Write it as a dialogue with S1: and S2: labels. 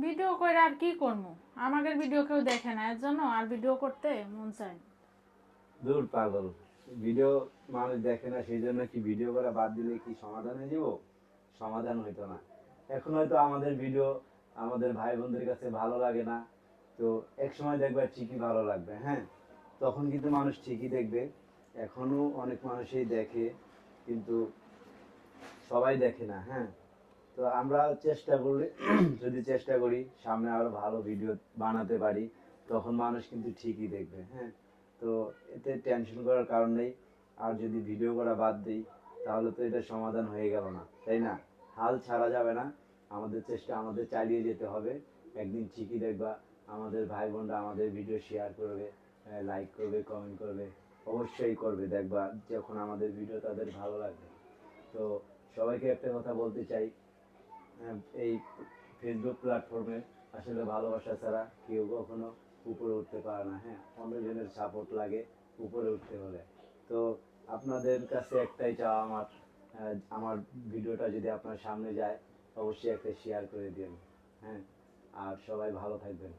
S1: Video করে আর কি করবো, আমাদের ভিডিও কেউ দেখে না, এর জন্য আর ভিডিও করতে মন চায় না।
S2: দূর পাগল, ভিডিও মানুষ দেখে না সেই জন্য কি ভিডিও করা বাদ দিলে কি সমাধান হয়ে যাব? সমাধান হইতো না। এখন হয়তো আমাদের ভিডিও আমাদের ভাই বোনদের কাছে ভালো লাগে না, তো এক সময় দেখবে ঠিকই ভালো লাগবে। হ্যাঁ, তখন কিন্তু মানুষ ঠিকই দেখবে। এখনো অনেক মানুষই দেখে, কিন্তু সবাই দেখে না। হ্যাঁ, তো আমরা চেষ্টা করলে যদি চেষ্টা করি সামনে আরো ভালো ভিডিও বানাতে পারি, তখন মানুষ কিন্তু ঠিকই দেখবে। হ্যাঁ, তো এতে টেনশন করার কারণ নেই। আর যদি ভিডিও করা বাদ দিই তাহলে তো এটা সমাধান হয়ে গেল না, তাই না? হাল ছাড়া যাবে না, আমাদের চেষ্টা আমাদের চালিয়ে যেতে হবে। একদিন ঠিকই দেখবা আমাদের ভাই বোনরা আমাদের ভিডিও শেয়ার করবে, লাইক করবে, কমেন্ট করবে। অবশ্যই করবে, দেখবা যখন আমাদের ভিডিও তাদের ভালো লাগবে। তো সবাইকে একটা কথা বলতে চাই, এই ফেসবুক প্ল্যাটফর্মে আসলে ভালোবাসা ছাড়া কেউ কখনো উপরে উঠতে পারে না। হ্যাঁ, অন্যজনের সাপোর্ট লাগে উপরে উঠতে হলে। তো আপনাদের কাছে একটাই চাওয়া আমার, আমার ভিডিওটা যদি আপনার সামনে যায় অবশ্যই একটা শেয়ার করে দিন। হ্যাঁ, আর সবাই ভালো থাকবেন।